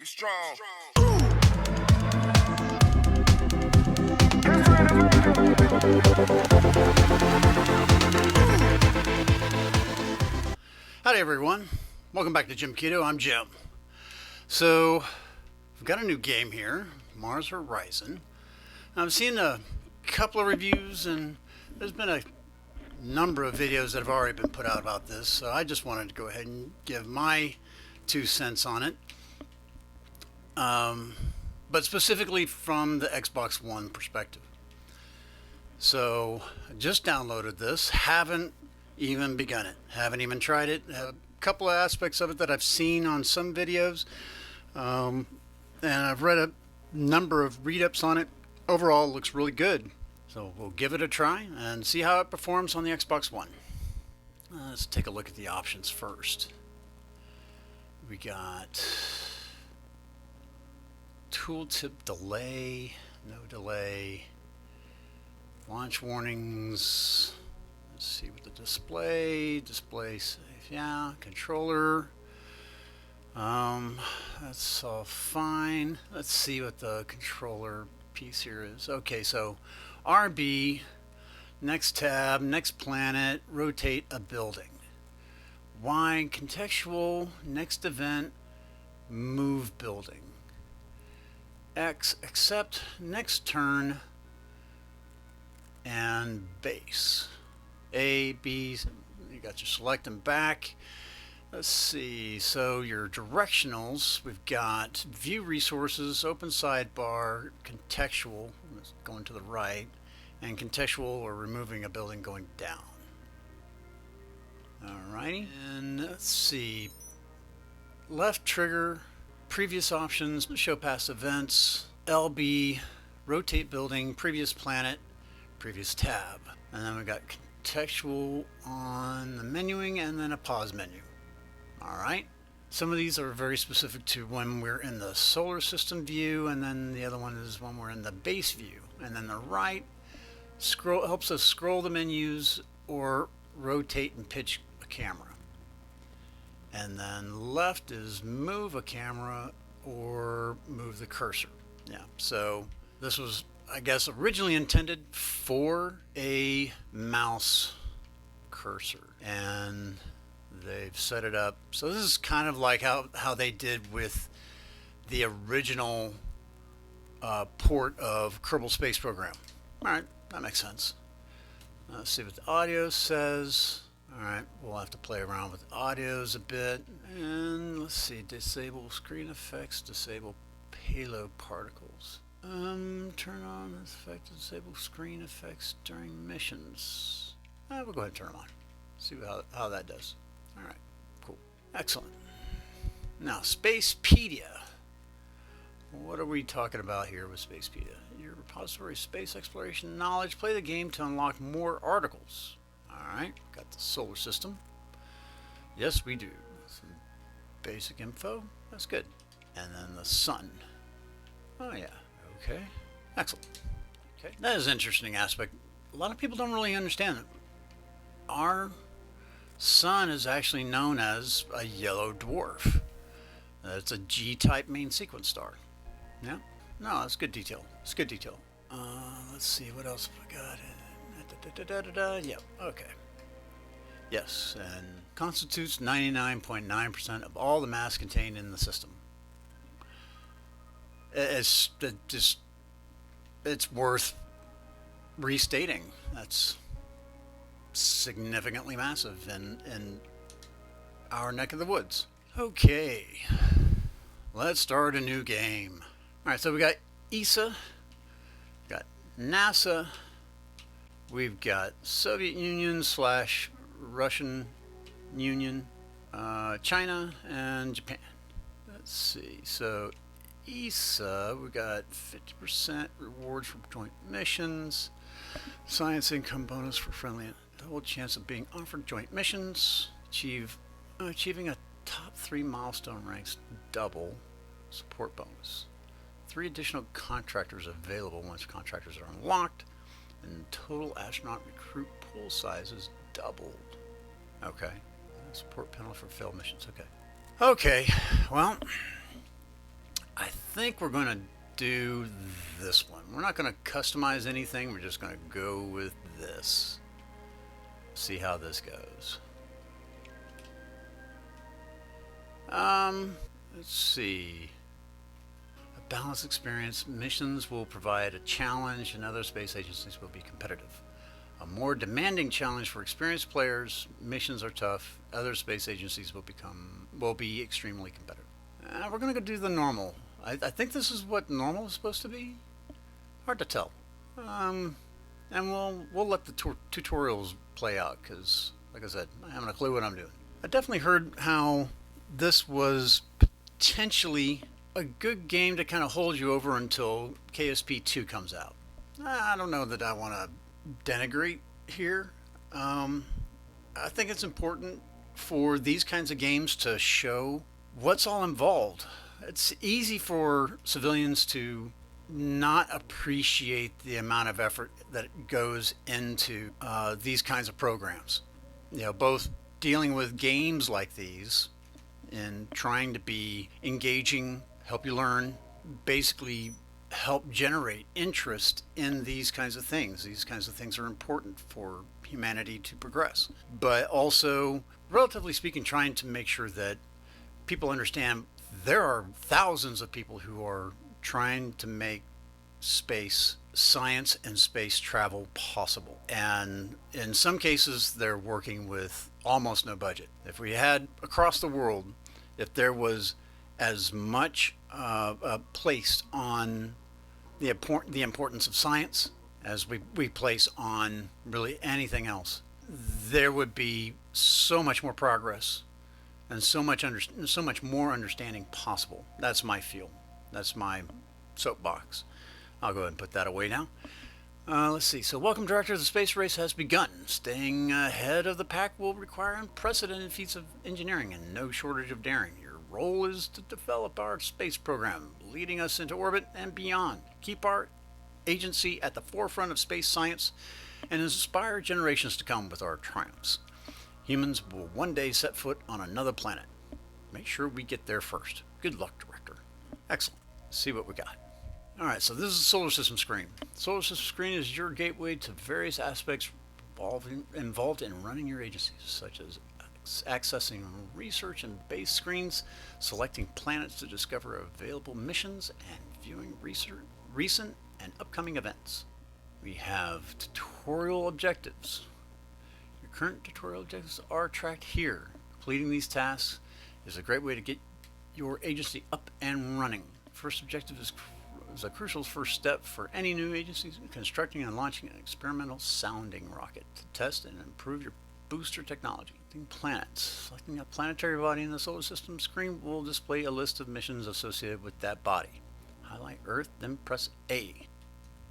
Be strong. Howdy everyone, welcome back to JimKiDo. I'm Jim. So, we've got a new game here, Mars Horizon. I've seen a couple of reviews and there's been a number of videos that have already been put out about this, so I just wanted to go ahead and give my 2 cents on it. But specifically from the Xbox One perspective. So, I just downloaded this, haven't even begun it, haven't even tried it. Have a couple of aspects of it that I've seen on some videos, and I've read a number of read-ups on it. Overall, it looks really good. So we'll give it a try and see how it performs on the Xbox One. Let's take a look at the options first. We got tooltip delay, no delay, launch warnings. Let's see what the display safe, yeah, controller. That's all fine. Let's see what the controller piece here is. Okay, so RB, next tab, next planet, rotate a building. Y, contextual, next event, move building. X, accept, next turn, and base. A, B, you got your select and back. Let's see, so your directionals, we've got view resources, open sidebar, contextual, going to the right, and contextual or removing a building going down. Alrighty, and let's see, left trigger, previous options, show past events, LB, rotate building, previous planet, previous tab. And then we got contextual on the menuing and then a pause menu. Alright, some of these are very specific to when we're in the solar system view, and then the other one is when we're in the base view. And then the right scroll helps us scroll the menus or rotate and pitch a camera. And then left is move a camera or move the cursor. Yeah, so this was, I guess, originally intended for a mouse cursor, and they've set it up so this is kind of like how they did with the original port of Kerbal Space Program. Alright, that makes sense. Let's see what the audio says. Alright, we'll have to play around with audios a bit, and let's see, disable screen effects, disable payload particles. Turn on this effect to disable screen effects during missions. We'll go ahead and turn them on. See how that does. Alright, cool. Excellent. Now, Spacepedia. What are we talking about here with Spacepedia? Your repository of space exploration knowledge. Play the game to unlock more articles. Alright, got the solar system. Yes, we do. Some basic info. That's good. And then the sun. Oh, yeah. Okay. Excellent. Okay. That is an interesting aspect. A lot of people don't really understand it. Our sun is actually known as a yellow dwarf. It's a G-type main sequence star. Yeah? No, that's good detail. It's good detail. Let's see, what else have I got? Yep, okay. Yes, and constitutes 99.9% of all the mass contained in the system. It's worth restating. That's significantly massive in our neck of the woods. Okay, let's start a new game. Alright, so we got ESA, we got NASA, we've got Soviet Union / Russian Union, China, and Japan. Let's see, so ESA, we got 50% rewards for joint missions, science income bonus for friendly, double chance of being offered joint missions, achieving a top 3 milestone ranks, double support bonus. 3 additional contractors available once contractors are unlocked, and total astronaut recruit pool size is doubled. Okay. Support penalty for failed missions. Okay. Okay. Well, think we're going to do this one. We're not going to customize anything. We're just going to go with this. See how this goes. Let's see. A balanced experience. Missions will provide a challenge, and other space agencies will be competitive. A more demanding challenge for experienced players. Missions are tough. Other space agencies will be extremely competitive. We're gonna go do the normal. I think this is what normal is supposed to be. Hard to tell. And we'll let the tutorials play out because, like I said, I haven't a clue what I'm doing. I definitely heard how this was potentially a good game to kind of hold you over until KSP 2 comes out. I don't know that I want to denigrate here. I think it's important for these kinds of games to show what's all involved. It's easy for civilians to not appreciate the amount of effort that goes into these kinds of programs. Both dealing with games like these and trying to be engaging, help you learn, basically help generate interest in these kinds of things. These kinds of things are important for humanity to progress. But also, relatively speaking, trying to make sure that people understand there are thousands of people who are trying to make space science and space travel possible. And in some cases, they're working with almost no budget. If we had across the world, if there was as much placed on the importance of science as we place on really anything else, there would be so much more progress and so much more understanding possible. That's my feel. That's my soapbox. I'll go ahead and put that away now. Let's see. So, welcome, Director. The space race has begun. Staying ahead of the pack will require unprecedented feats of engineering and no shortage of daring. Your role is to develop our space program, leading us into orbit and beyond. Keep our agency at the forefront of space science and inspire generations to come with our triumphs. Humans will one day set foot on another planet. Make sure we get there first. Good luck, Director. Excellent. Let's see what we got. Alright, so this is the solar system screen. The solar system screen is your gateway to various aspects involved in running your agencies, such as accessing research and base screens, selecting planets to discover available missions, and viewing recent and upcoming events. We have tutorial objectives. Your current tutorial objectives are tracked here. Completing these tasks is a great way to get your agency up and running. First objective is a crucial first step for any new agencies: constructing and launching an experimental sounding rocket to test and improve your booster technology. Planets. Selecting a planetary body in the solar system screen will display a list of missions associated with that body. Highlight Earth, then press A.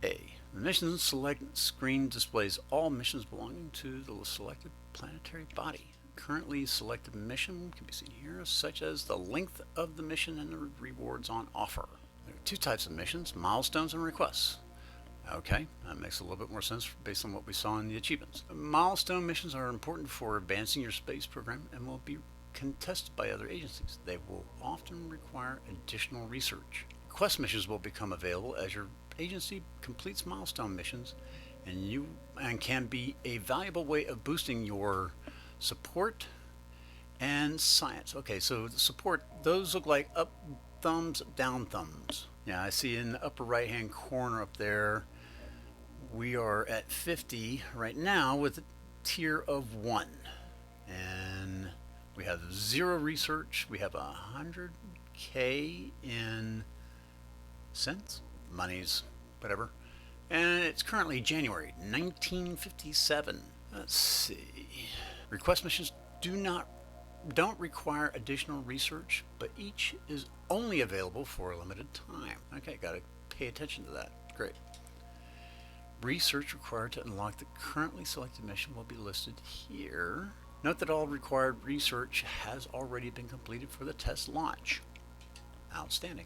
The mission select screen displays all missions belonging to the selected planetary body. Currently selected mission can be seen here, such as the length of the mission and the rewards on offer. There are two types of missions: milestones and requests. Okay, that makes a little bit more sense based on what we saw in the achievements. Milestone missions are important for advancing your space program and will be contested by other agencies. They will often require additional research. Request missions will become available as your agency completes milestone missions, and can be a valuable way of boosting your support and science. Okay, so the support, those look like up thumbs, down thumbs. Yeah, I see in the upper right hand corner up there, we are at 50 right now with a tier of 1. And we have 0 research. We have 100K in cents, monies, whatever. And it's currently January 1957. Let's see. Request missions don't require additional research, but each is only available for a limited time. Okay, gotta pay attention to that. Great. Research required to unlock the currently selected mission will be listed here. Note that all required research has already been completed for the test launch. Outstanding.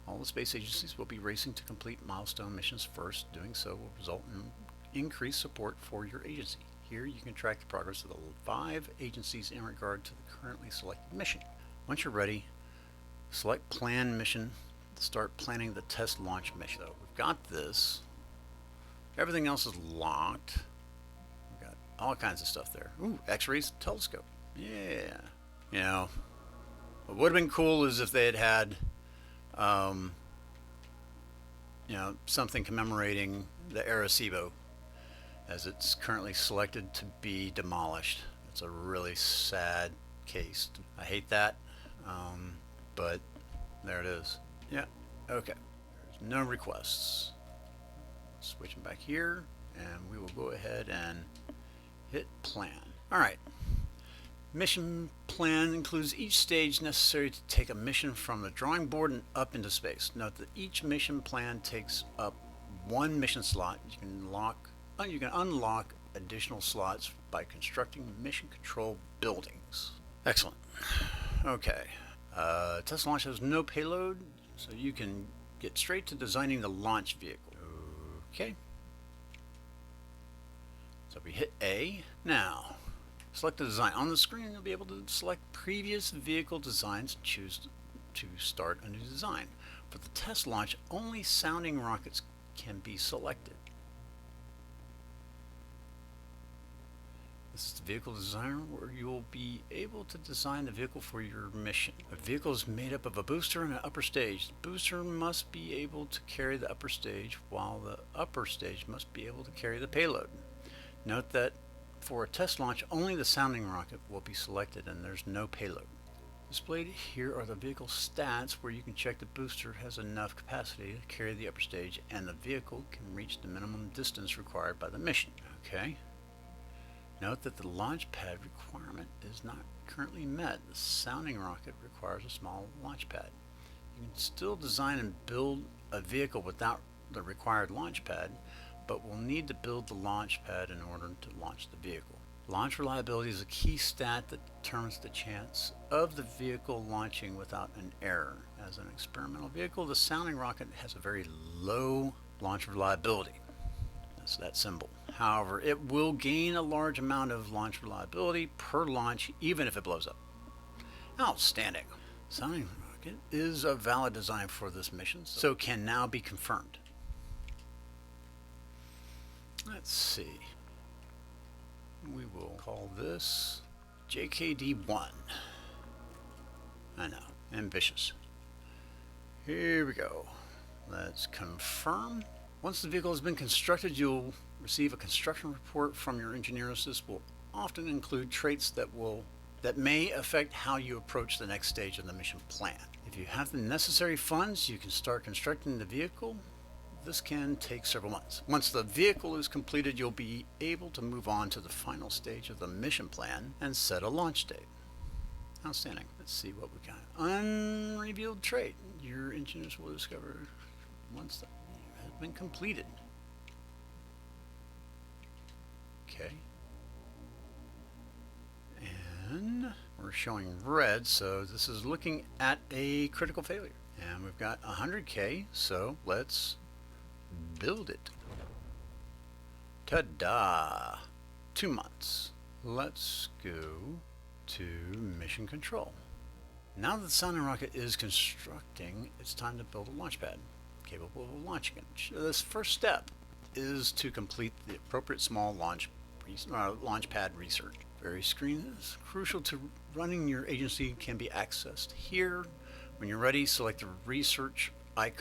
All the space agencies will be racing to complete milestone missions first. Doing so will result in increased support for your agency. Here you can track the progress of the 5 agencies in regard to the currently selected mission. Once you're ready, select Plan Mission start planning the test launch mission. So we've got this. Everything else is locked. We've got all kinds of stuff there. Ooh, X-rays telescope. Yeah. You know, what would have been cool is if they had you know, something commemorating the Arecibo, as it's currently selected to be demolished. It's a really sad case. I hate that, but there it is. Yeah, okay. There's no requests. Switching back here, and we will go ahead and hit plan. All right. Mission plan includes each stage necessary to take a mission from the drawing board and up into space. Note that each mission plan takes up one mission slot. You can unlock additional slots by constructing mission control buildings. Excellent. Okay. Test launch has no payload, so you can get straight to designing the launch vehicle. Okay. So we hit A. Now, select the design. On the screen, you'll be able to select previous vehicle designs and choose to start a new design. For the test launch, only sounding rockets can be selected. This is the vehicle designer, where you will be able to design the vehicle for your mission. A vehicle is made up of a booster and an upper stage. The booster must be able to carry the upper stage, while the upper stage must be able to carry the payload. Note that for a test launch, only the sounding rocket will be selected and there's no payload. Displayed here are the vehicle stats, where you can check the booster has enough capacity to carry the upper stage and the vehicle can reach the minimum distance required by the mission. Okay. Note that the launch pad requirement is not currently met. The sounding rocket requires a small launch pad. You can still design and build a vehicle without the required launch pad, but will need to build the launch pad in order to launch the vehicle. Launch reliability is a key stat that determines the chance of the vehicle launching without an error. As an experimental vehicle, the sounding rocket has a very low launch reliability. That's that symbol. However, it will gain a large amount of launch reliability per launch, even if it blows up. Outstanding. Sounding rocket is a valid design for this mission, so can now be confirmed. Let's see. We will call this JKD1. I know, ambitious. Here we go. Let's confirm. Once the vehicle has been constructed, you'll receive a construction report from your engineers. This will often include traits that may affect how you approach the next stage of the mission plan. If you have the necessary funds, you can start constructing the vehicle. This can take several months. Once the vehicle is completed, you'll be able to move on to the final stage of the mission plan and set a launch date. Outstanding. Let's see what we got. Unrevealed trait. Your engineers will discover once that has been completed. Okay. And we're showing red, so this is looking at a critical failure. And we've got 100K, so let's build it. Ta-da! 2 months. Let's go to mission control. Now that the sounding rocket is constructing, it's time to build a launch pad capable of launching it. This first step is to complete the appropriate small launch pad research. Various screens crucial to running your agency can be accessed here. When you're ready, select the research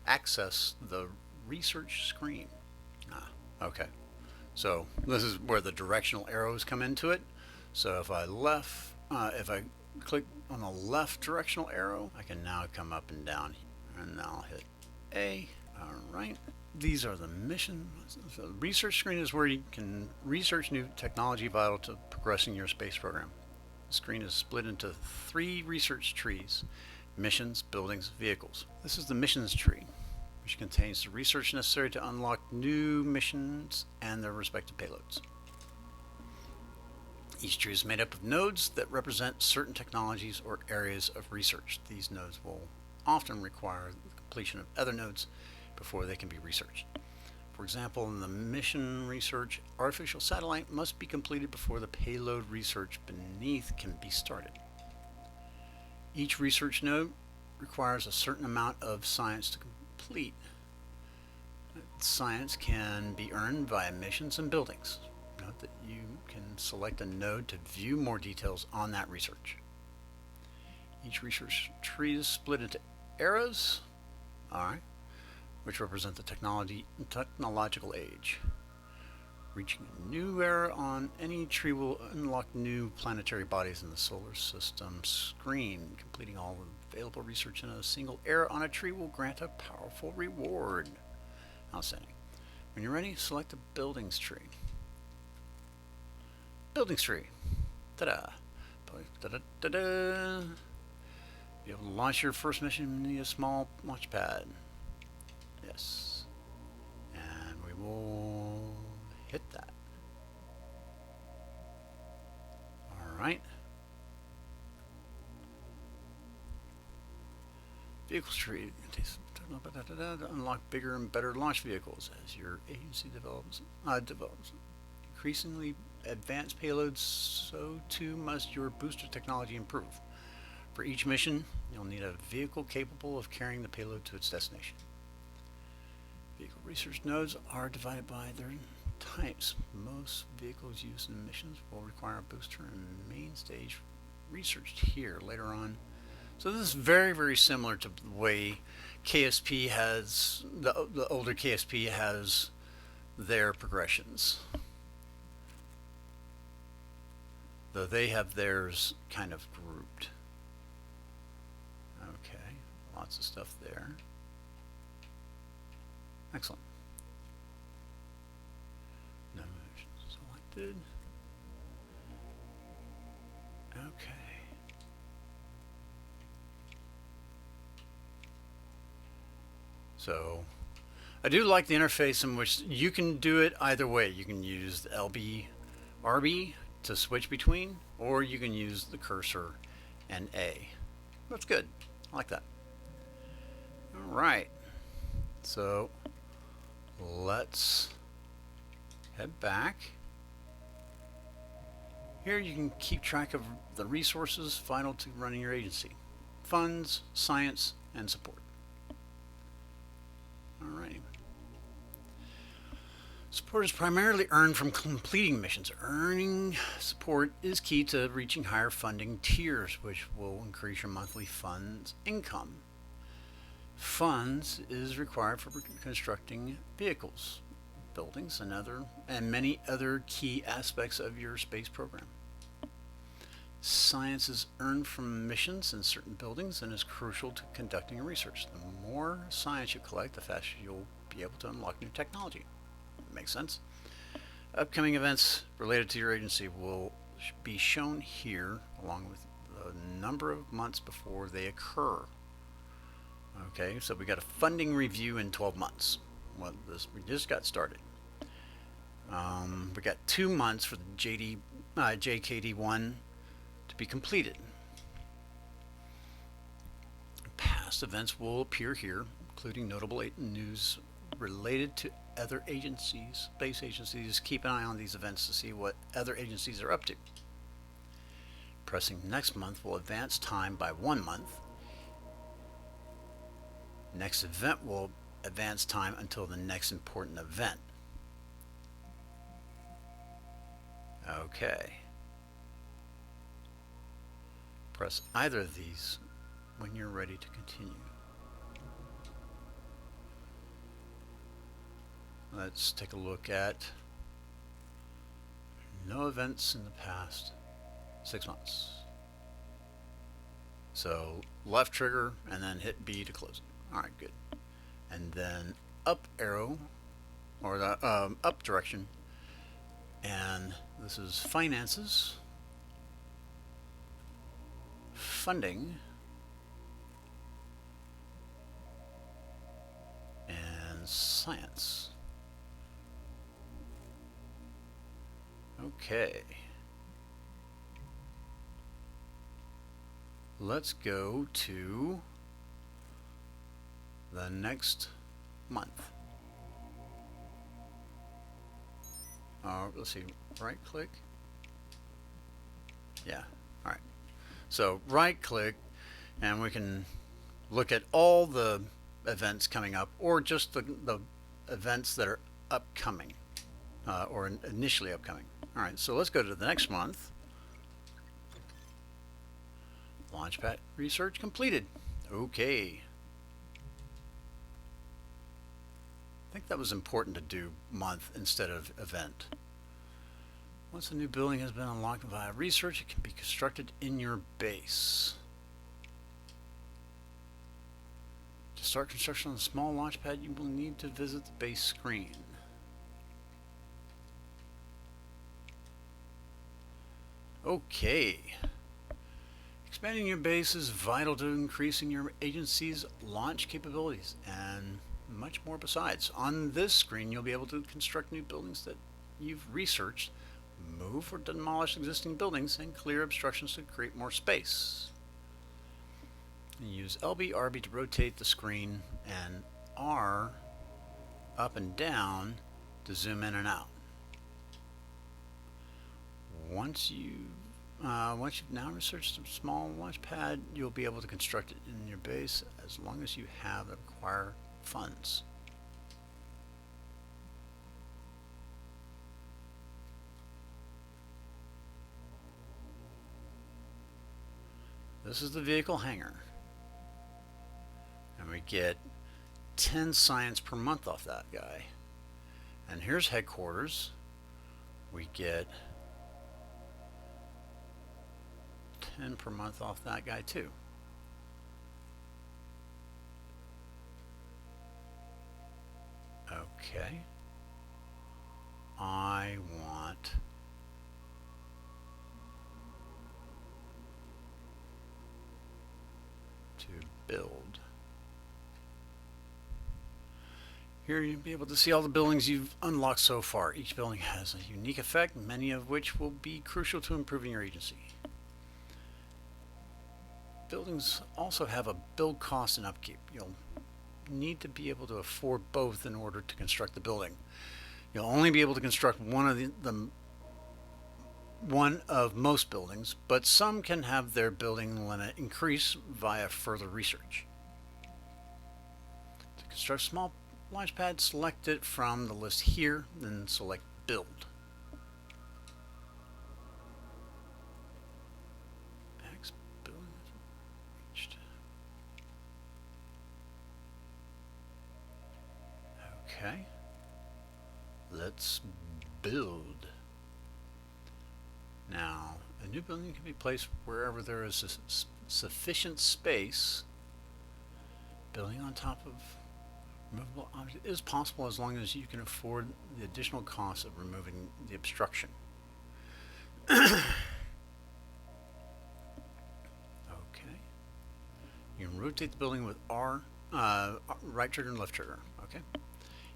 access the research screen. Okay. So this is where the directional arrows come into it. So if I click on the left directional arrow, I can now come up and down, and I'll hit A. All right. These are the mission. So the research screen is where you can research new technology vital to progressing your space program. The screen is split into 3 research trees: missions, buildings, vehicles. This is the missions tree, which contains the research necessary to unlock new missions and their respective payloads. Each tree is made up of nodes that represent certain technologies or areas of research. These nodes will often require the completion of other nodes before they can be researched. For example, in the mission research, artificial satellite must be completed before the payload research beneath can be started. Each research node requires a certain amount of science to complete. Science can be earned via missions and buildings. Note that you can select a node to view more details on that research. Each research tree is split into eras, alright, which represent the technological age. Reaching a new era on any tree will unlock new planetary bodies in the solar system screen. Completing all available research in a single era on a tree will grant a powerful reward. Outstanding. When you're ready, select the buildings tree. Buildings tree. Ta-da. Ta-da-ta-da. Be able to launch your first mission, you need a small launch pad. Yes. And we will hit that. Alright. Vehicles tree. Unlock bigger and better launch vehicles as your agency develops. Increasingly advanced payloads, so too must your booster technology improve. For each mission, you'll need a vehicle capable of carrying the payload to its destination. Vehicle research nodes are divided by their types. Most vehicles used in missions will require a booster and main stage researched here later on. So this is very, very similar to the way KSP has, the older KSP has their progressions. Though they have theirs kind of grouped. Okay, lots of stuff there. Excellent. No missions selected. Okay. So I do like the interface in which you can do it either way. You can use the LB RB to switch between, or you can use the cursor and A. That's good. I like that. All right. So let's head back. Here you can keep track of the resources vital to running your agency. Funds, science, and support. Alrighty. Support is primarily earned from completing missions. Earning support is key to reaching higher funding tiers, which will increase your monthly funds income. Funds is required for constructing vehicles, buildings, and many other key aspects of your space program. Science is earned from missions in certain buildings and is crucial to conducting research. The more science you collect, the faster you'll be able to unlock new technology. Makes sense. Upcoming events related to your agency will be shown here, along with the number of months before they occur. Okay, so we got a funding review in 12 months. Well, we just got started. We got 2 months for the JKD1 to be completed. Past events will appear here, including notable news related to other agencies, space agencies. Keep an eye on these events to see what other agencies are up to. Pressing next month will advance time by 1 month. Next event will advance time until the next important event. Okay. Press either of these when you're ready to continue. Let's take a look at no events in the past 6 months. So left trigger and then hit B to close it. Alright, good. And then up arrow, or the up direction, and this is finances, funding, and science. Okay. Let's go to the next month. Let's see, right click. Yeah, all right. So right click, and we can look at all the events coming up or just the events that are upcoming or initially upcoming. All right, so let's go to the next month. Launchpad research completed. Okay. I think that was important to do month instead of event. Once a new building has been unlocked via research, it can be constructed in your base. To start construction on a small launchpad, you will need to visit the base screen. Okay. Expanding your base is vital to increasing your agency's launch capabilities and much more besides. On this screen, you'll be able to construct new buildings that you've researched, move or demolish existing buildings, and clear obstructions to create more space. And use LB, RB to rotate the screen, and R up and down to zoom in and out. Once you've now researched a small launch pad, you'll be able to construct it in your base as long as you have the required funds. This is the vehicle hangar. And we get 10 science per month off that guy. And here's headquarters. We get 10 per month off that guy too. Okay. I want to build. Here you'll be able to see all the buildings you've unlocked so far. Each building has a unique effect, many of which will be crucial to improving your agency. Buildings also have a build cost and upkeep. You'll need to be able to afford both in order to construct the building. You'll only be able to construct one of most buildings, but some can have their building limit increase via further research. To construct small launch pad, select it from the list here, then select build. Next building reached. Okay, let's build. Now, a new building can be placed wherever there is sufficient space. Building on top of removable object is possible as long as you can afford the additional cost of removing the obstruction. Okay. You can rotate the building with R, right trigger and left trigger. Okay.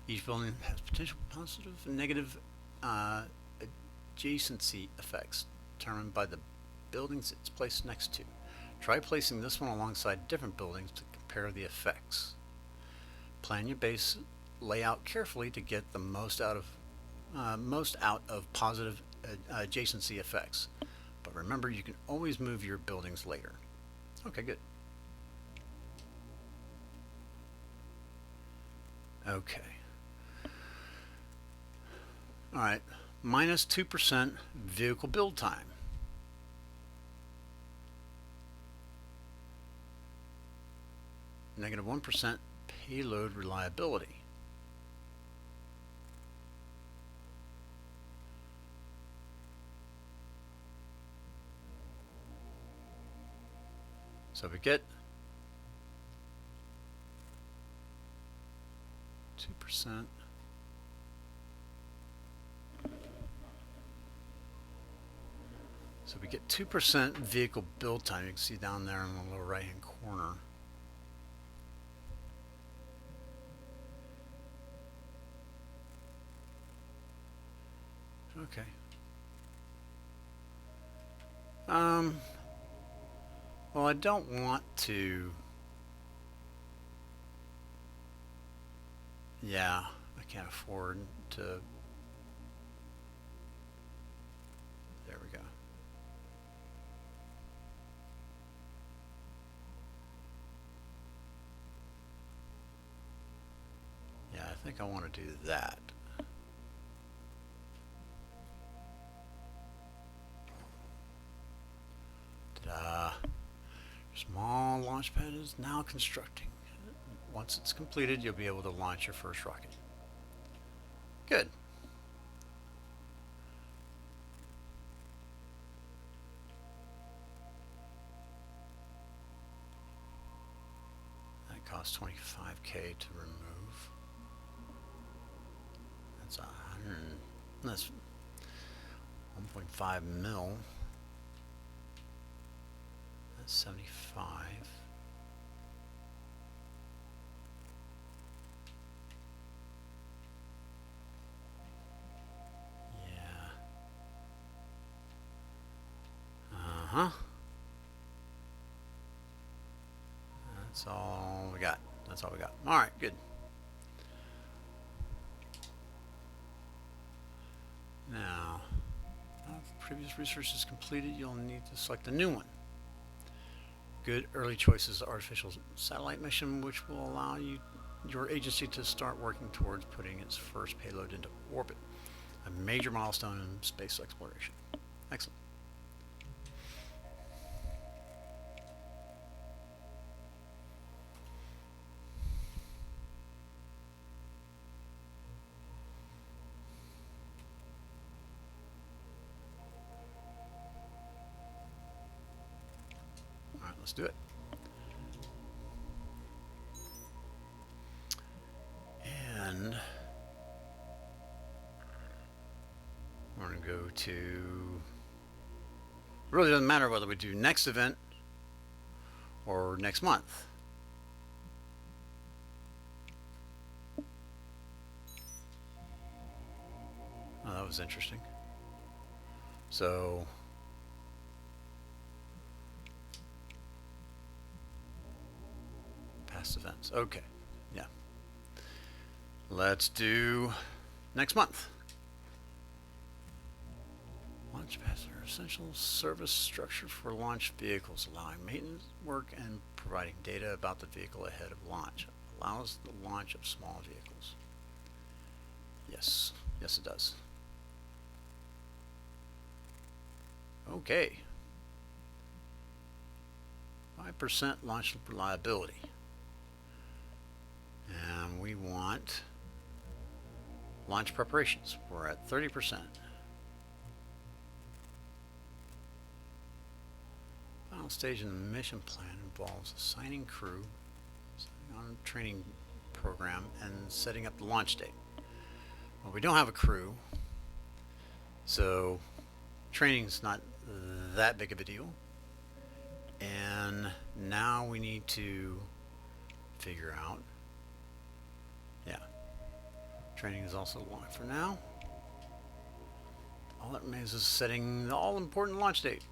Each building has potential positive and negative adjacency effects determined by the buildings it's placed next to. Try placing this one alongside different buildings to compare the effects. Plan your base layout carefully to get the most out of positive adjacency effects. But remember, you can always move your buildings later. Okay, good. Okay. All right, minus 2% vehicle build time. Negative 1% payload reliability. So we get 2%. So we get 2% vehicle build time. You can see down there in the lower right hand corner. Okay. Well, I don't want to. Yeah, I can't afford to. There we go. I think I want to do that. Ta-da. Small launch pad is now constructing. Once it's completed, you'll be able to launch your first rocket. Good. That costs $25K to remove. That's 100. That's 1.5 mil. That's 75. Uh-huh. That's all we got. That's all we got. All right, good. Now, if previous research is completed, you'll need to select a new one. Good early choices: artificial satellite mission, which will allow your agency to start working towards putting its first payload into orbit. A major milestone in space exploration. Excellent. Let's do it. And we're going to go to, it really doesn't matter whether we do next event or next month. Oh, that was interesting. So past events. Okay. Yeah. Let's do next month. Launch pads are essential service structure for launch vehicles, allowing maintenance work and providing data about the vehicle ahead of launch. Allows the launch of small vehicles. Yes. Yes, it does. Okay. 5% launch reliability. And we want launch preparations. We're at 30%. Final stage in the mission plan involves assigning crew on a training program and setting up the launch date. Well, we don't have a crew, so training's not that big of a deal. And now we need to figure out, yeah, training is also long for now. All that remains is setting the all-important launch date.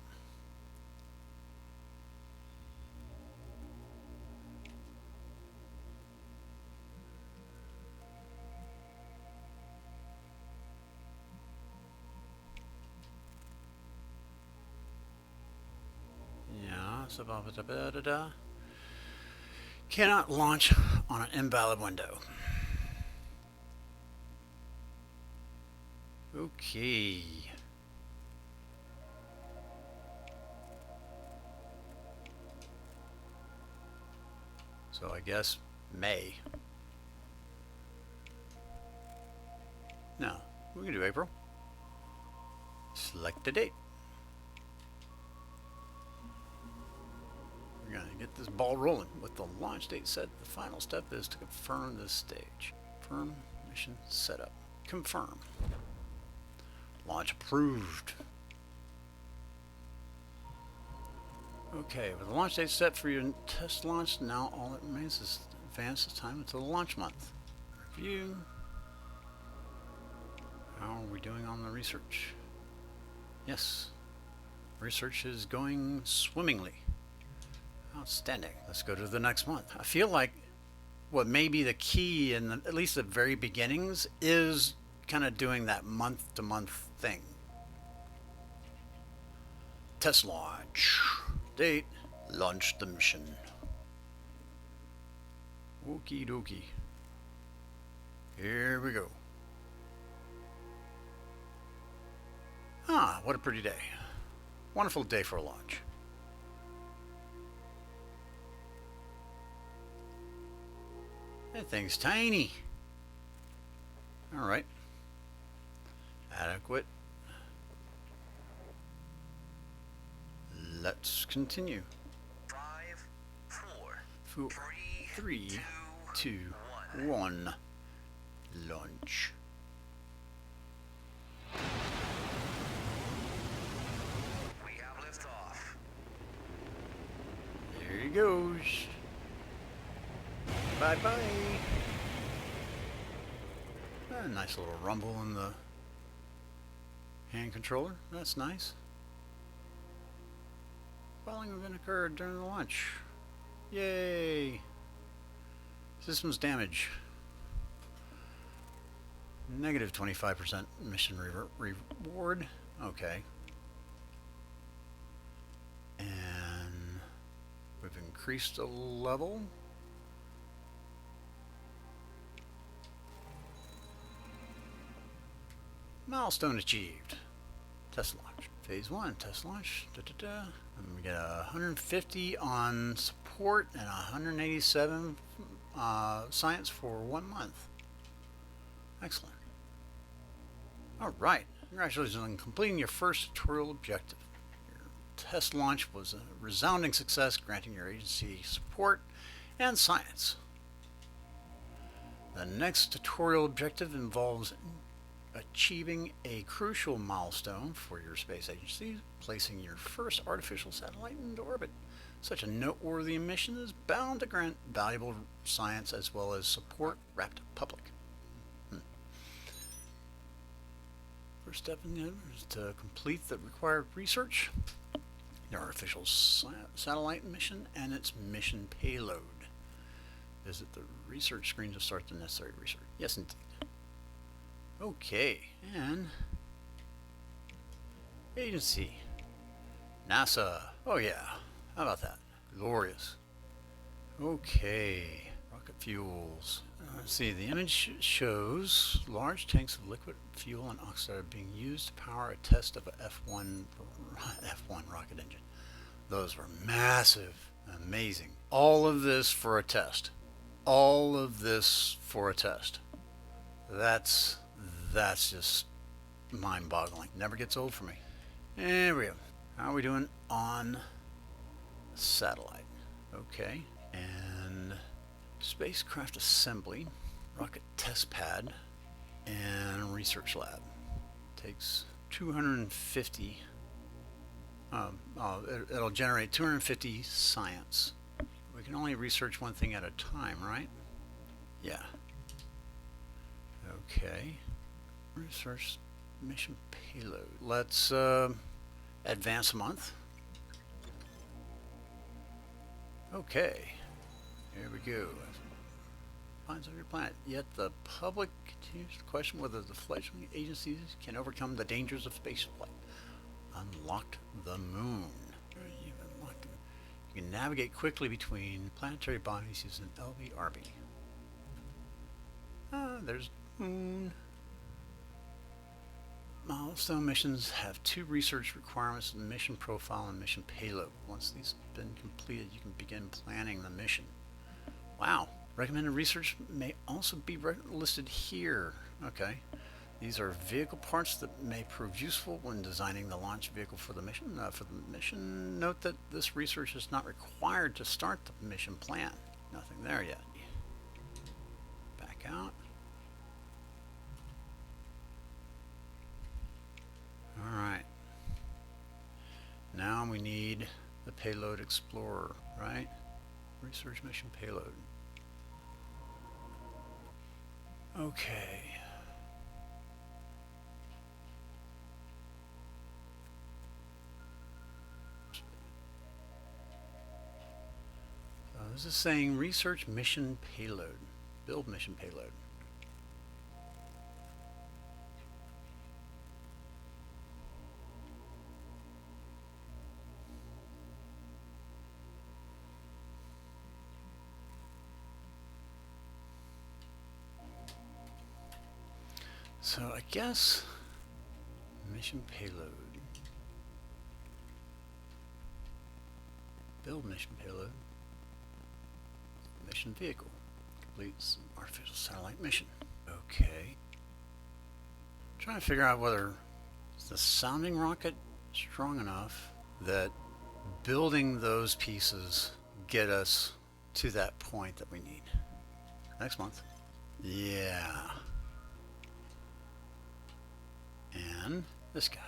Cannot launch on an invalid window. Okay. So I guess May. No, we can do April. Select the date. We're going to get this ball rolling. With the launch date set, the final step is to confirm this stage. Confirm mission setup. Confirm. Launch approved. Okay, with the launch date set for your test launch, now all that remains is advance the time until the launch month. Review. How are we doing on the research? Yes, research is going swimmingly. Outstanding. Let's go to the next month. I feel like what may be the key in at least the very beginnings is kind of doing that month-to-month thing. Test launch. Date. Launch the mission. Okie dokie. Here we go. Ah, what a pretty day. Wonderful day for a launch. That thing's tiny. Alright. Adequate. Let's continue. 5, 4, 3, 2, 1. Launch. We have liftoff. There he goes. Bye-bye. A nice little rumble in the hand controller. That's nice. Following event occurred during the launch. Yay! Systems damage. Negative 25% mission reward. Okay. And we've increased a level. Milestone achieved. Test launch. Phase 1, test launch. And we get 150 on support and 187 science for 1 month. Excellent. Alright. Congratulations on completing your first tutorial objective. Your test launch was a resounding success, granting your agency support and science. The next tutorial objective involves achieving a crucial milestone for your space agency, placing your first artificial satellite into orbit. Such a noteworthy mission is bound to grant valuable science as well as support wrapped to public. First step is to complete the required research, the artificial satellite mission and its mission payload. Visit the research screen to start the necessary research. Yes, indeed. Okay, and agency, NASA. Oh yeah, how about that? Glorious. Okay, rocket fuels. Let's see, the image shows large tanks of liquid fuel and oxide being used to power a test of a F1 rocket engine. Those were massive, amazing. All of this for a test. All of this for a test. That's just mind-boggling. Never gets old for me. There we go. How are we doing on satellite? Okay. And spacecraft assembly, rocket test pad, and research lab. Takes 250. It'll generate 250 science. We can only research one thing at a time, right? Yeah. Okay. Research mission payload. Let's advance a month. Okay. Here we go. Finds of your planet. Yet the public continues to question whether the fledgling agencies can overcome the dangers of spaceflight. Unlocked the moon. You can navigate quickly between planetary bodies using LVRB. There's moon. Milestone missions have 2 research requirements: the mission profile and mission payload. Once these have been completed, you can begin planning the mission. Wow. Recommended research may also be listed here. Okay. These are vehicle parts that may prove useful when designing the launch vehicle for the mission. Note that this research is not required to start the mission plan. Nothing there yet. Back out. Alright. Now we need the payload explorer, right? Research mission payload. Okay. This is saying research mission payload. Build mission payload. So I guess mission payload. Build mission payload. Mission vehicle. Completes artificial satellite mission. Okay. Trying to figure out whether the sounding rocket strong enough that building those pieces get us to that point that we need. Next month. Yeah. And this guy.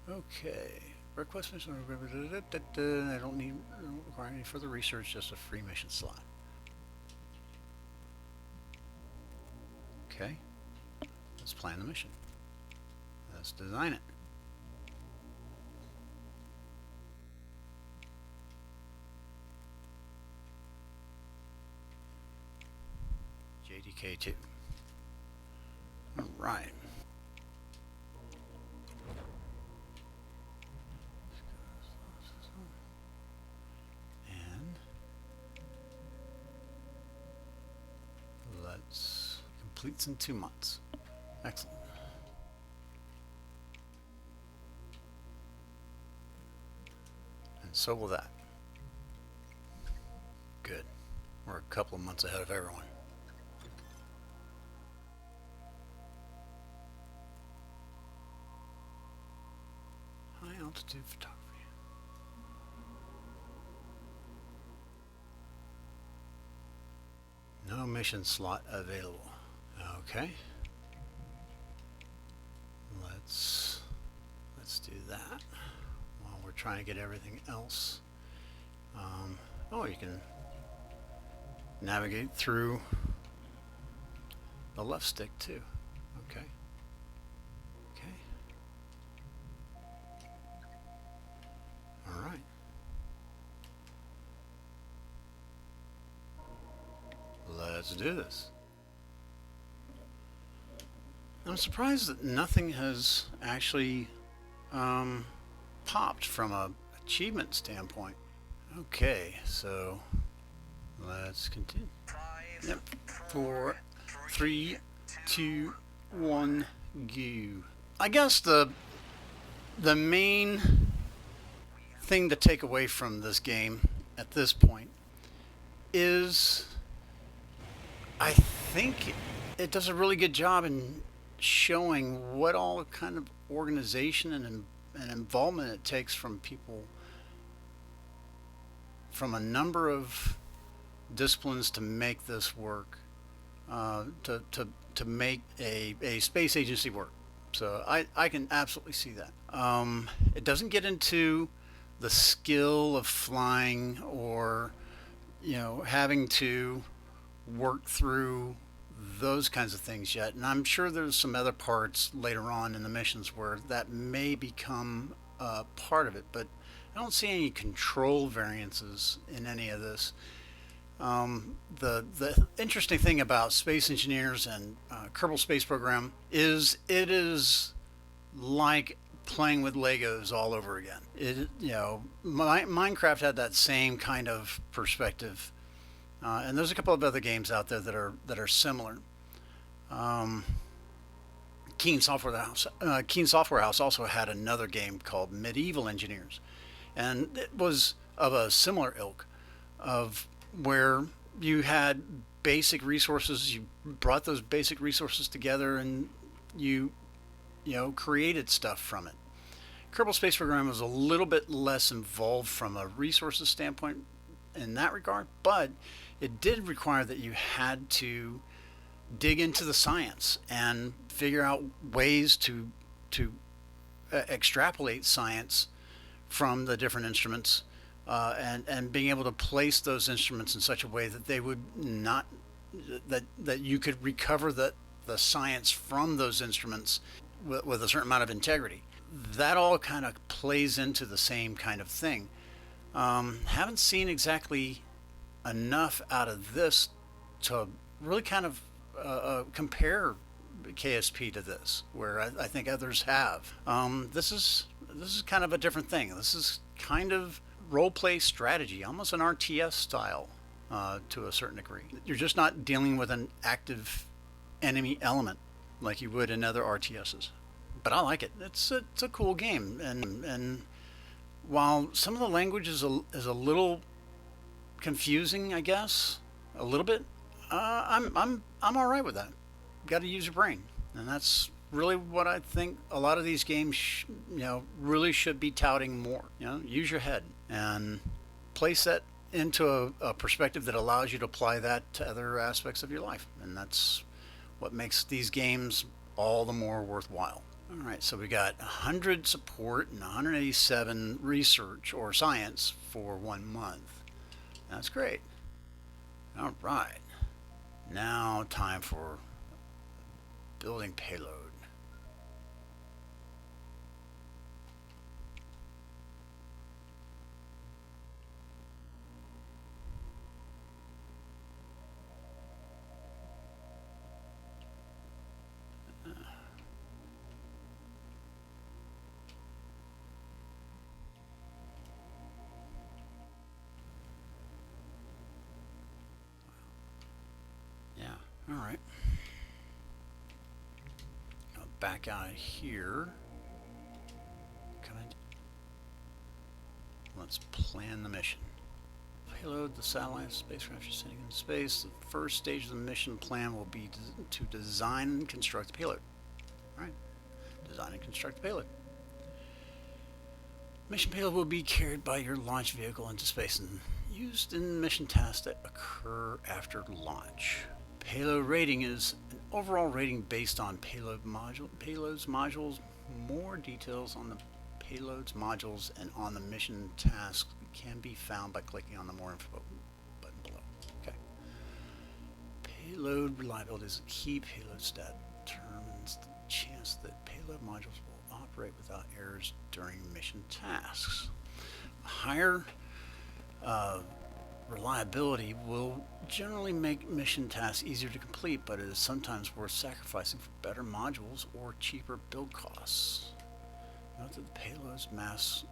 Okay. Request mission. I don't require any further research, just a free mission slot. Okay. Let's plan the mission. Let's design it. JDK2. All right. And let's completes in 2 months. Excellent. And so will that. Good. We're a couple of months ahead of everyone. High altitude photography. No mission slot available. Okay. Let's do that while we're trying to get everything else. Oh, you can navigate through the left stick too. Okay. Okay. All right. Let's do this. I'm surprised that nothing has actually popped from a achievement standpoint. Okay, so let's continue. 4, 3, 2, 1, go. I guess the main thing to take away from this game at this point is I think it does a really good job in showing what all kind of organization and involvement it takes from people from a number of disciplines to make this work, to make a space agency work. So I can absolutely see that. It doesn't get into the skill of flying or, you know, having to work through those kinds of things yet, and I'm sure there's some other parts later on in the missions where that may become part of it, but I don't see any control variances in any of this. The interesting thing about Space Engineers and Kerbal Space Program is it is like playing with Legos all over again. Minecraft had that same kind of perspective. And there's a couple of other games out there that are similar. Keen Software House also had another game called Medieval Engineers, and it was of a similar ilk, of where you had basic resources. You brought those basic resources together, and you created stuff from it. Kerbal Space Program was a little bit less involved from a resources standpoint in that regard, but it did require that you had to dig into the science and figure out ways to extrapolate science from the different instruments, and being able to place those instruments in such a way that they would not that you could recover the science from those instruments with a certain amount of integrity. That all kind of plays into the same kind of thing. Haven't seen exactly enough out of this to really kind of compare, KSP to this, where I think others have. This is kind of a different thing. This is kind of role play strategy, almost an RTS style to a certain degree. You're just not dealing with an active enemy element like you would in other RTSs. But I like it. It's a cool game, and while some of the language is a little confusing, I guess, a little bit, I'm all right with that. Got to use your brain, and that's really what I think a lot of these games, really should be touting more. Use your head and place that into a perspective that allows you to apply that to other aspects of your life, and that's what makes these games all the more worthwhile. All right, so we got 100 support and 187 research or science for 1 month. That's great. All right, now time for building payload. All right. I'll back out of here. Let's plan the mission. Payload the satellite spacecraft you're sending in space. The first stage of the mission plan will be to design and construct the payload. All right. Design and construct the payload. Mission payload will be carried by your launch vehicle into space and used in mission tasks that occur after launch. Payload rating is an overall rating based on payloads modules. More details on the payloads modules and on the mission task can be found by clicking on the more info button below. Okay. Payload reliability is a key. Payload stat determines the chance that payload modules will operate without errors during mission tasks. Higher reliability will generally make mission tasks easier to complete, but it is sometimes worth sacrificing for better modules or cheaper build costs. Note that the payload's mass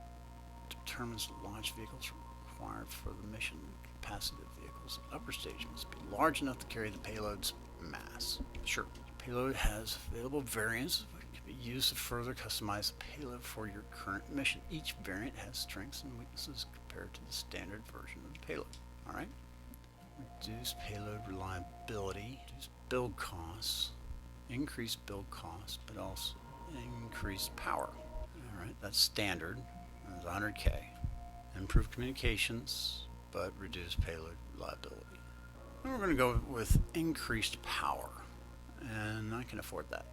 determines the launch vehicles required for the mission. Capacity of vehicles at upper stage must be large enough to carry the payload's mass. Sure, the payload has available variants that can be used to further customize the payload for your current mission. Each variant has strengths and weaknesses compared to the standard version of the payload. All right. Reduce payload reliability, reduce build costs, increase build costs, but also increase power. All right, that's standard. That's 100K. Improve communications, but reduce payload reliability. And we're going to go with increased power, and I can afford that.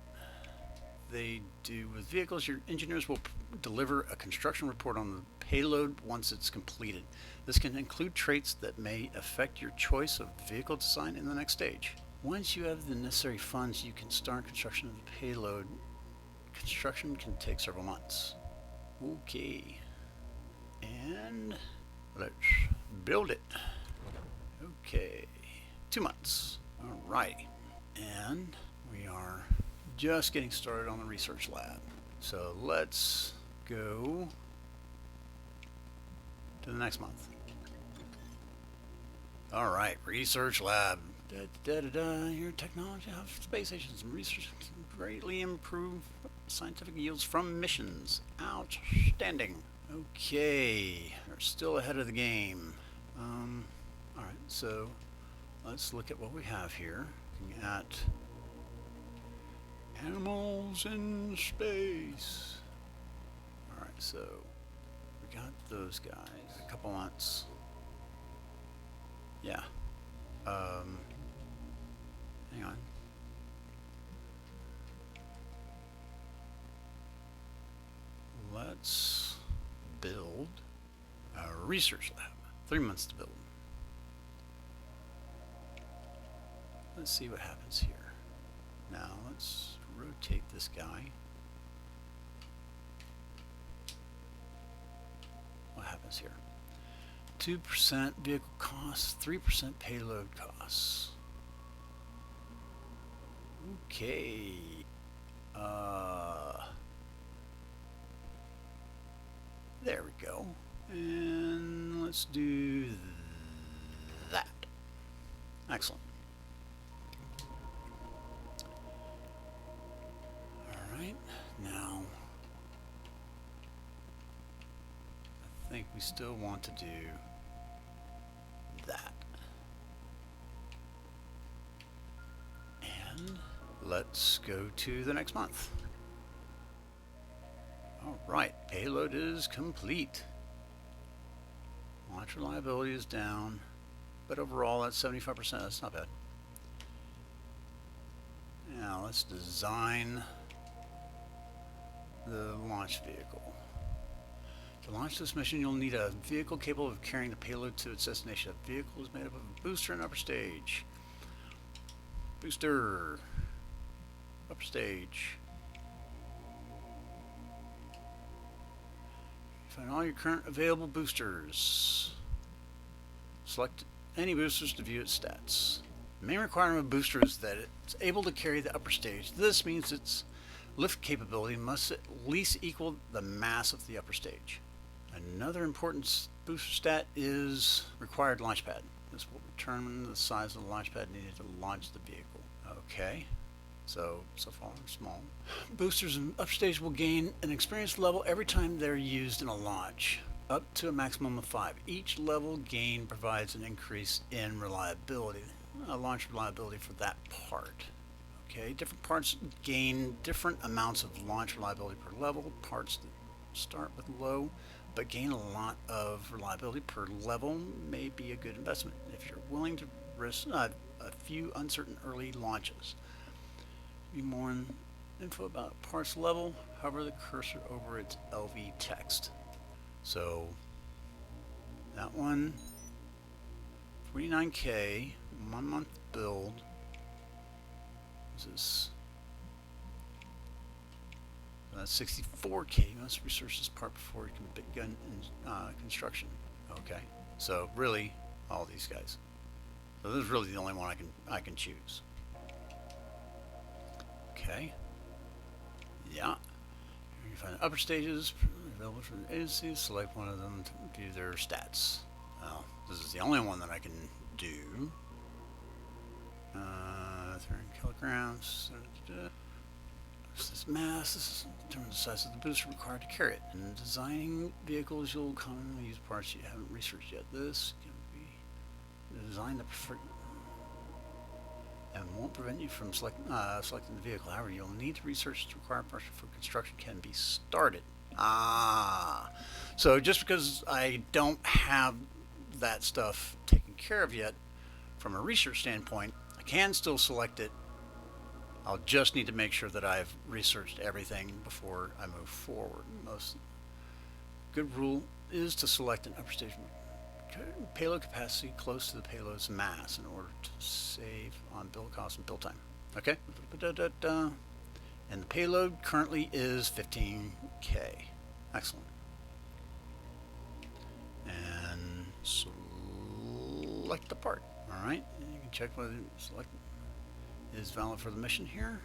They do with vehicles. Your engineers will deliver a construction report on the payload once it's completed. This can include traits that may affect your choice of vehicle design in the next stage. Once you have the necessary funds, you can start construction of the payload. Construction can take several months. Okay, and let's build it. Okay, 2 months. All right, and we are just getting started on the research lab. So let's go to the next month. All right, research lab. Your technology of space stations and research can greatly improve scientific yields from missions. Outstanding. Okay, we're still ahead of the game. All right, so let's look at what we have here. Looking at animals in space. All right, so we got those guys. A couple months. Yeah. Hang on. Let's build a research lab. 3 months to build. Let's see what happens here. Now let's rotate this guy. What happens here? 2% vehicle costs, 3% payload costs. Okay. There we go. And let's do that. Excellent. All right, now I think we still want to do that. And let's go to the next month. All right, payload is complete. Launch reliability is down, but overall that's 75%. That's not bad. Now let's design the launch vehicle. To launch this mission, you'll need a vehicle capable of carrying the payload to its destination. The vehicle is made up of a booster and upper stage. Booster. Upper stage. Find all your current available boosters. Select any boosters to view its stats. The main requirement of a booster is that it's able to carry the upper stage. This means its lift capability must at least equal the mass of the upper stage. Another important booster stat is required launch pad. This will determine the size of the launch pad needed to launch the vehicle. Okay. So far small. Boosters in upstage will gain an experience level every time they're used in a launch, up to a maximum of 5. Each level gain provides an increase in reliability, launch reliability for that part. Okay, different parts gain different amounts of launch reliability per level. Parts that start with low but gain a lot of reliability per level may be a good investment if you're willing to risk a few uncertain early launches. More info about parts level, hover the cursor over its LV text. So that one, 49K, 1 month build. This is 64K. You must research this part before you can begin construction. Okay, so really all these guys. So this is really the only one I can choose. Okay. Yeah. You find the upper stages available from the agencies. Select one of them to view their stats. Well, this is the only one that I can do. 30 kilograms. This mass. This determines the size of the booster required to carry it. In designing vehicles, you'll commonly use parts you haven't researched yet. This can be designed to prefer and won't prevent you from selecting the vehicle. However, you'll need to research the required parts before construction can be started. So just because I don't have that stuff taken care of yet, from a research standpoint, I can still select it. I'll just need to make sure that I've researched everything before I move forward. Most good rule is to select an upper stage payload capacity close to the payload's mass in order to save on build cost and build time. Okay? And the payload currently is 15K. Excellent. And select the part. Alright, you can check whether select is valid for the mission here.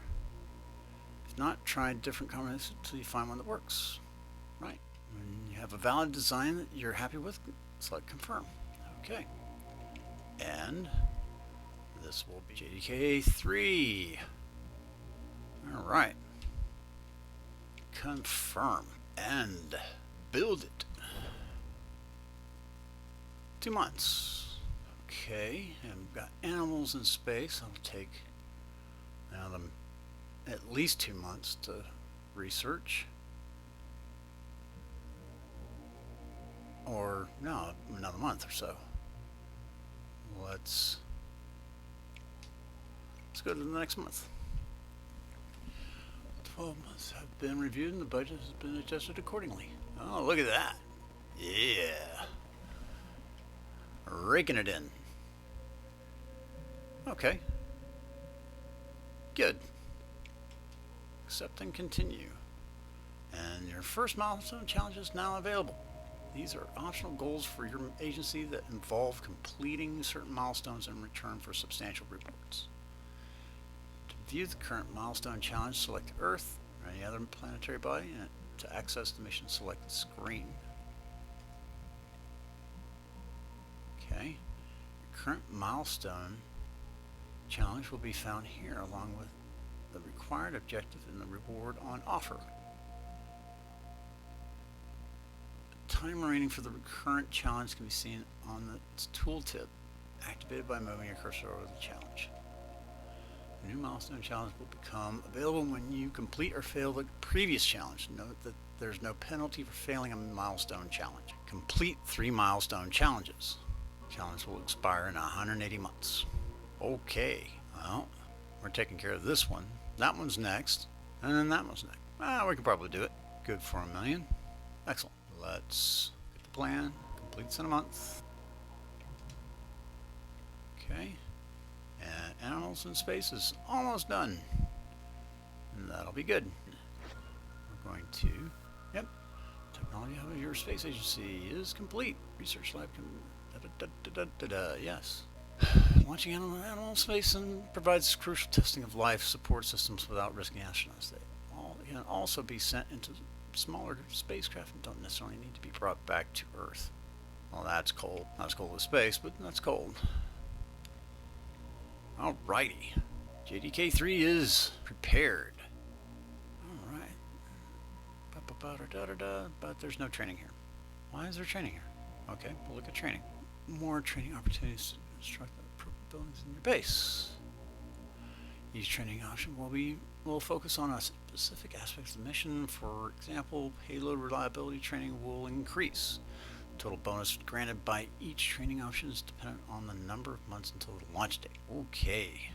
If not, try different combinations until you find one that works. Right. When you have a valid design that you're happy with, select confirm. Okay. And this will be JDK 3. Alright. Confirm. And build it. 2 months. Okay. And we've got animals in space. I'll take them at least 2 months to research. Or no, another month or so. Let's go to the next month. 12 months have been reviewed and the budget has been adjusted accordingly. Oh, look at that. Yeah. Raking it in. Okay. Good. Accept and continue. And your first milestone challenge is now available. These are optional goals for your agency that involve completing certain milestones in return for substantial rewards. To view the current milestone challenge, select Earth any other planetary body. And to access the mission, select the screen. Okay. Your current milestone challenge will be found here, along with the required objective and the reward on offer. The time rating for the current challenge can be seen on the tooltip, activated by moving your cursor over the challenge. A new milestone challenge will become available when you complete or fail the previous challenge. Note that there's no penalty for failing a milestone challenge. Complete 3 milestone challenges. Challenge will expire in 180 months. Okay, well, we're taking care of this one. That one's next, and then that one's next. We can probably do it. Good for $1 million. Excellent. Let's get the plan. Completes in a month. Okay. And Animals in Space is almost done. And that'll be good. We're going to, yep. Technology Hub of your space agency is complete. Research lab yes. Launching animal space and provides crucial testing of life support systems without risking astronauts. They can also be sent into smaller spacecraft and don't necessarily need to be brought back to Earth. Well, that's cold. Not as cold as space, but that's cold. Alrighty. JDK3 is prepared. Alright. But there's no training here. Why is there training here? Okay, we'll look at training. More training opportunities to construct the appropriate buildings in your base. Each training option will focus on a specific aspect of the mission. For example, payload reliability training will increase. Total bonus granted by each training option is dependent on the number of months until the launch date. Okay.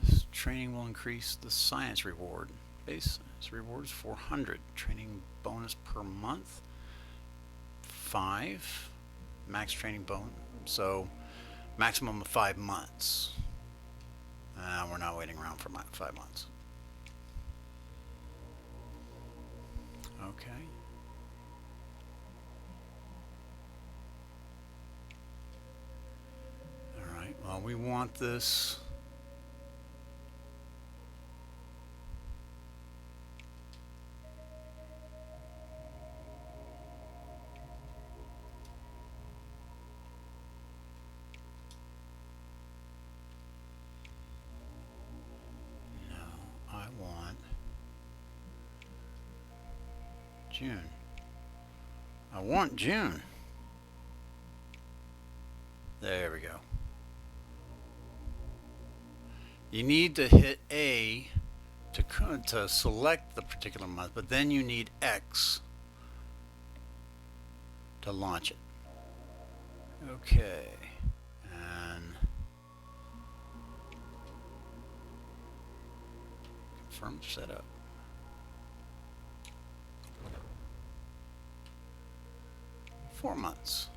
This training will increase the science reward. Base science reward is 400. Training bonus per month, 5. Max training bonus, so maximum of 5 months. We're not waiting around for 5 months. Okay. Alright, well, we want this. June. I want June. There we go. You need to hit A to select the particular month, but then you need X to launch it. Okay. And confirm setup. Four months.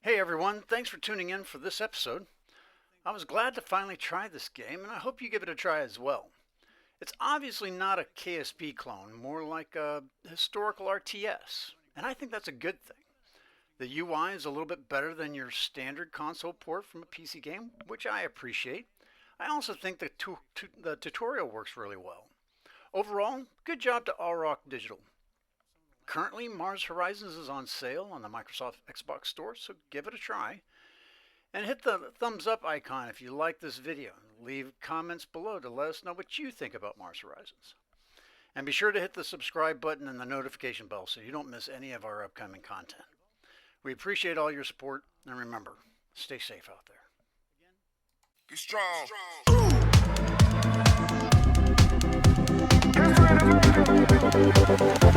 Hey everyone, thanks for tuning in for this episode. I was glad to finally try this game, and I hope you give it a try as well. It's obviously not a KSP clone, more like a historical RTS, and I think that's a good thing. The UI is a little bit better than your standard console port from a PC game, which I appreciate. I also think the tutorial works really well. Overall, good job to All Rock Digital. Currently, Mars Horizons is on sale on the Microsoft Xbox Store, so give it a try. And hit the thumbs up icon if you like this video. Leave comments below to let us know what you think about Mars Horizons. And be sure to hit the subscribe button and the notification bell so you don't miss any of our upcoming content. We appreciate all your support, and remember, stay safe out there. Be strong. Get strong.